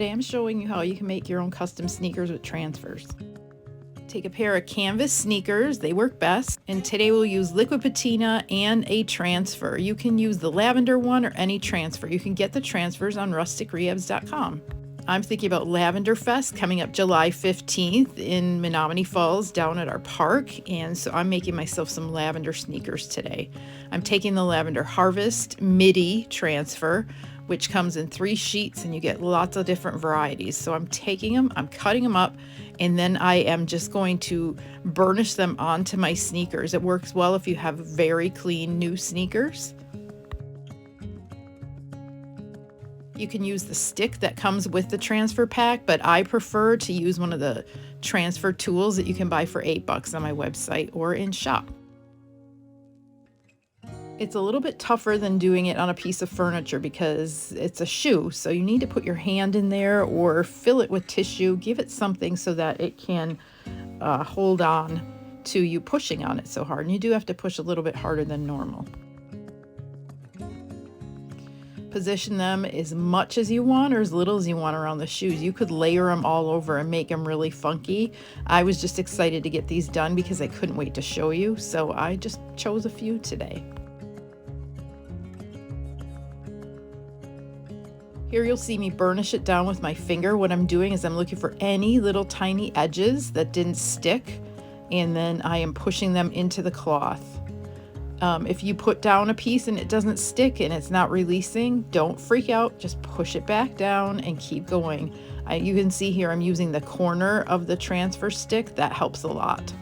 Today I'm showing you how you can make your own custom sneakers with transfers. Take a pair of canvas sneakers, they work best, and today we'll use liquid patina and a transfer. You can use the lavender one or any transfer. You can get the transfers on rusticrehabs.com. I'm thinking about Lavender Fest coming up July 15th in Menominee Falls down at our park, and so I'm making myself some lavender sneakers today. I'm taking the Lavender Harvest midi transfer, which comes in 3 sheets, and you get lots of different varieties. So I'm taking them, I'm cutting them up, and then I am just going to burnish them onto my sneakers. It works well if you have very clean new sneakers. You can use the stick that comes with the transfer pack, but I prefer to use one of the transfer tools that you can buy for $8 on my website or in shop. It's a little bit tougher than doing it on a piece of furniture because it's a shoe, so you need to put your hand in there or fill it with tissue, give it something so that it can hold on to you pushing on it so hard. And you do have to push a little bit harder than normal. Position them as much as you want or as little as you want around the shoes. You could layer them all over and make them really funky. I was just excited to get these done because I couldn't wait to show you, so I just chose a few today. Here you'll see me burnish it down with my finger. What I'm doing is I'm looking for any little tiny edges that didn't stick, and then I am pushing them into the cloth. If you put down a piece and it doesn't stick and it's not releasing, don't freak out, just push it back down and keep going. You can see here I'm using the corner of the transfer stick. That helps a lot.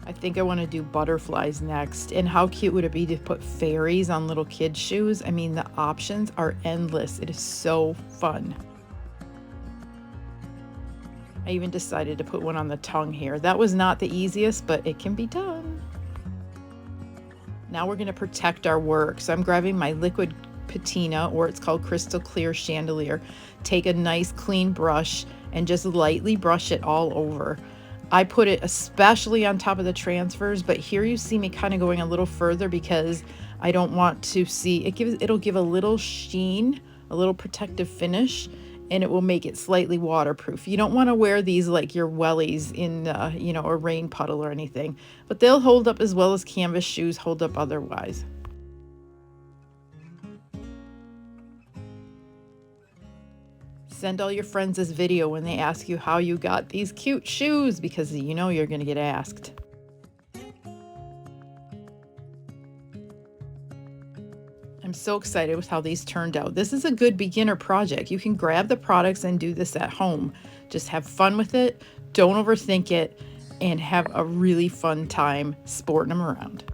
I think I want to do butterflies next. And how cute would it be to put fairies on little kids' shoes? I mean, the options are endless. It is so fun. I even decided to put one on the tongue here. That was not the easiest, but it can be done. Now we're going to protect our work. So I'm grabbing my liquid patina, or it's called crystal clear chandelier. Take a nice clean brush and just lightly brush it all over. I put it especially on top of the transfers, but here you see me kind of going a little further because I don't want to see it. It'll give a little sheen, a little protective finish, and it will make it slightly waterproof. You don't want to wear these like your wellies in a rain puddle or anything, but they'll hold up as well as canvas shoes hold up otherwise. Send all your friends this video when they ask you how you got these cute shoes, because you know you're going to get asked. I'm so excited with how these turned out. This is a good beginner project. You can grab the products and do this at home. Just have fun with it, don't overthink it, and have a really fun time sporting them around.